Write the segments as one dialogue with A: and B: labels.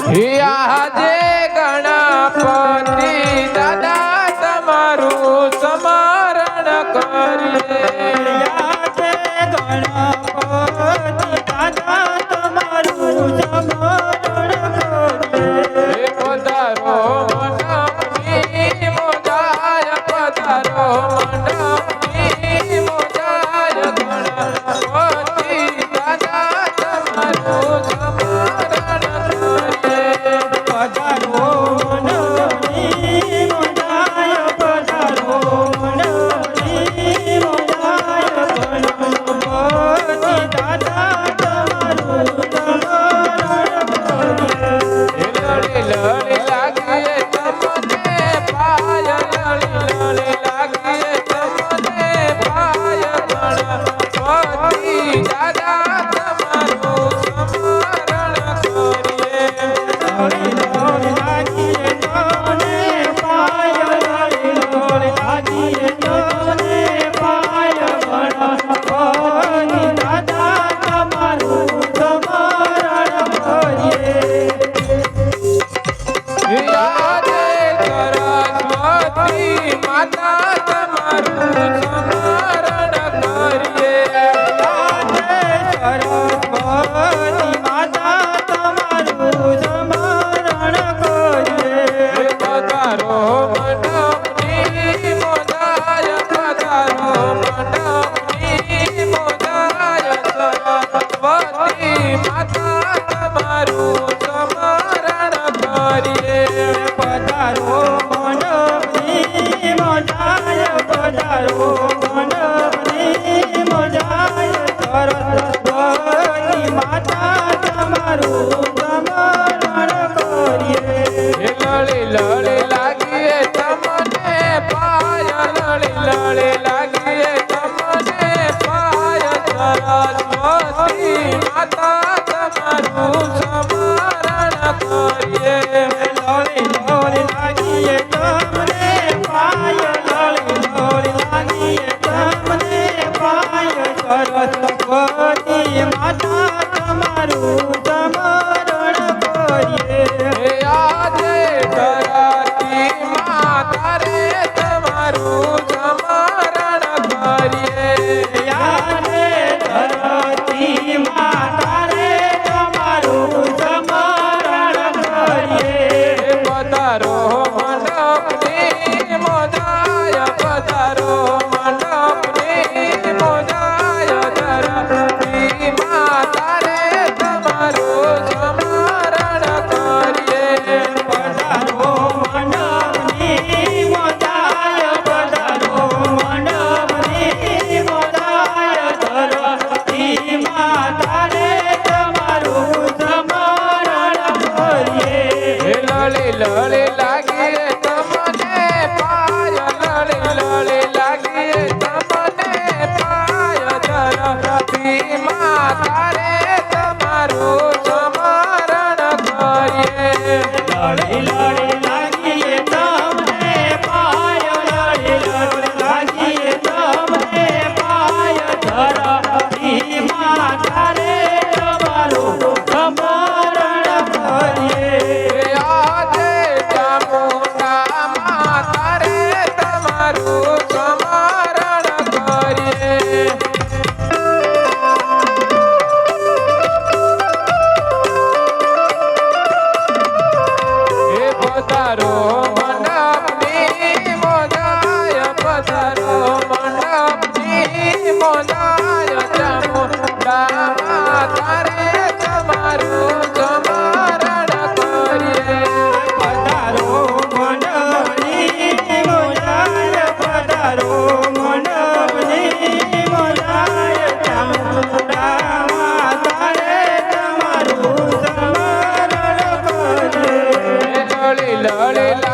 A: આજે ગણપતિ દાદા તમારું સ્મરણ કરીએ
B: આજે ગણપતિ દાદા તમારું સ્મરણ કરીએ
A: પધારો મંડપની મોજાય પધારો મંડપની મોજાય ગણપતિ દાદા તમારું સ્મરણ કરીએ
B: પધારો મંડપની મોજાય પધારો મંડપની મોજાય ગણપતિ દાદા તમારું સ્મરણ કરીએ
A: લડી લાગીએ તમને પાય લડી લાગીએ તમને પાય ગણપતિ દાદા તમારું સ્મરણ કરીએ
B: લાગીએ તને પાય લાગીએ તને પાય ગણપતિ દાદા તમારું સ્મરણ કરીએ
A: આજે સરસ્વતી માતા તમારું સ્મરણ કરીએ
B: સરસ્વતી માતા તમારું સ્મરણ કરીએ
A: પધારો મંડપની મોજાય પધારો મંડપની મોજાય સરસ્વતી માતા તમારું સ્મરણ કરીએ
B: પધારો મંડપની મોજાય પધારો મંડપની મોજાય સરસ્વતી માતા તમારું સ્મરણ કરીએ
A: લડી લાગીએ તમને પાય લડી લાગીએ તમને પાય સરસ્વતી માતા તમારું સ્મરણ કરીએ
B: લાગીએ તમને પાય લાગીએ તમને પાય સરસ્વતી માતા તમારું સ્મરણ કરીએ
A: આજે ધરતી માતા રે તમારું સ્મરણ કરીએ
B: યારે ધરતી માતા રે તમારું સ્મરણ કરીએ
A: પધારો મંડપની મોજાય પધારો મંડપની મોજાય ધરતી માતા રે તમારું સ્મરણ કરીએ
B: પધારો મંડપની મોજાય પધારો મંડપની મોજાય ધરતી માતા રે તમારું સ્મરણ કરીએ
A: લડી લાગીએ તમને પાય લડી લાગીએ તમને પાય ધરતી માતા રે તમારું સ્મરણ કરીએ
B: લાગીએ તમને પાય લાગીએ તમને પાય ધરતી માતા રે તમારું સ્મરણ કરીએ
A: આજે ચામુંડા માતા રે તમારું સ્મરણ કરીએ પધારો મંડપની મોજાય પધારો મંડપની મોજાય ચામુંડા માતા રે તમારું સ્મરણ કરીએ
B: પધારો મંડપની મોજાય પધારો મંડપની મોજાય ચામુંડા માતા રે તમારું સ્મરણ કરીએ
A: લડી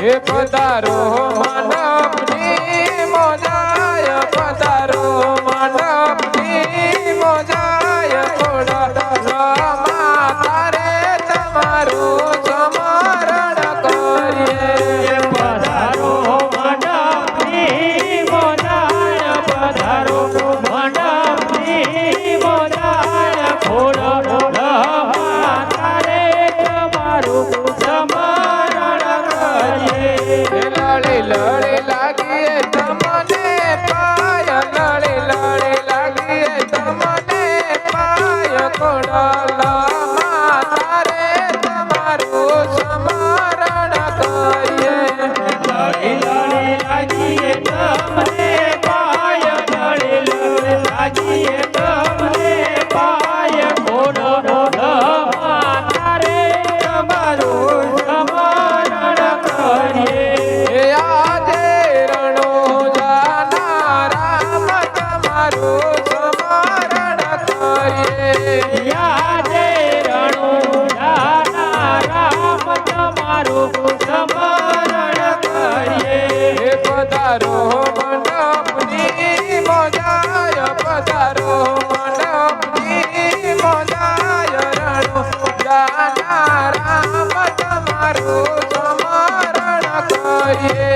A: હે પધારો મંડપની મોજાય પધારો મંડપની મોજાય ખોડલમાં તારે તમારું સ્મરણ કરીએ
B: પધારો મંડપની મોજાય પધારો મંડપની મોજાય ખોડલમાં તારે તમારું સ્મરણ કરીએ
A: લડે લડે લાગીએ તમને પાય લડે લડે લાગીએ તમને પાય ખોડલમાં તારે તમારું સ્મરણ કરીએ
B: લડે લડે લાગીએ તમને પાય લડે લડે લાગીએ તમને પાય ખોડલમાં તારે તમારું સ્મરણ કરીએ
A: હે આજે રણુજાના રામ તમારું સ્મરણ કરીએ
B: યાદે રણુજાના રામ તમારું સ્મરણ કરીએ
A: હે પધારો મંડપની મોજાય પધારો મંડપની મોજાય રણુજાના રામ તમારું સ્મરણ કરીએ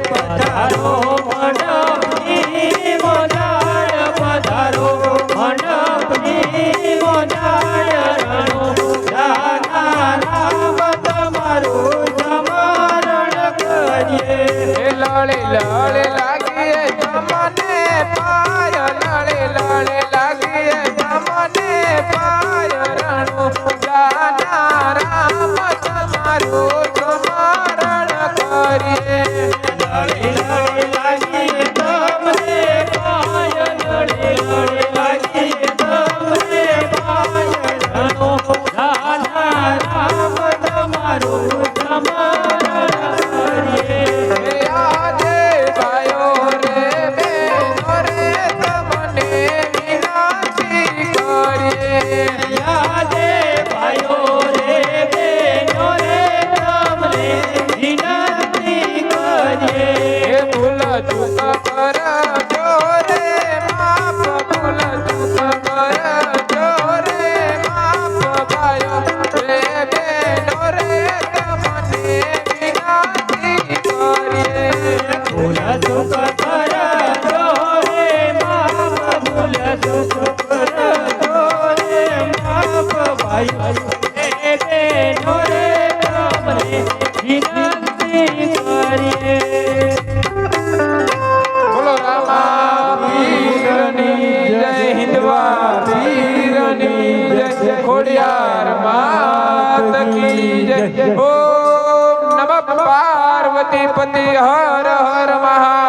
B: પધારો મંડપની મોજાય પધારો મંડપની મોજાય રણુજાના રામ તમારું સ્મરણ કરીએ
A: લડે લડે લાગીએ તમને પાય લડે લડે લાગીએ તમને પાય રણુજાના રામ તમારું સ્મરણ કરીએ
B: લડે લડે લાગીએ તમને પાય લડે લડે લાગીએ તમને પાય રણુજાના રામ તમારું સ્મરણ કરીએ
A: હે આજે ભાઈઓ રે બહેનો રે તમને વિનંતી કરીએ
B: યાદે ભાઈઓ રે બહેનો રે તમને વિનંતી કરીએ
A: હે ભૂલ ચૂક કરજો રે માફ ભૂલ ચૂક કરજો રે માફ ભાઈઓ રે બહેનો રે તમને વિનંતી કરીએ
B: ભૂલ ચૂક કરજો રે માફ ભૂલ ચૂક કરજો રે માફ ભાઈઓ રે બહેનો રે તમને વિનંતી કરીએ
A: બોલો રામા પીરની જય હિન્દવા પીરની જય ખોડિયાર માત કી જય ઓમ નમઃ પાર્વતી પતિ હર હર મહા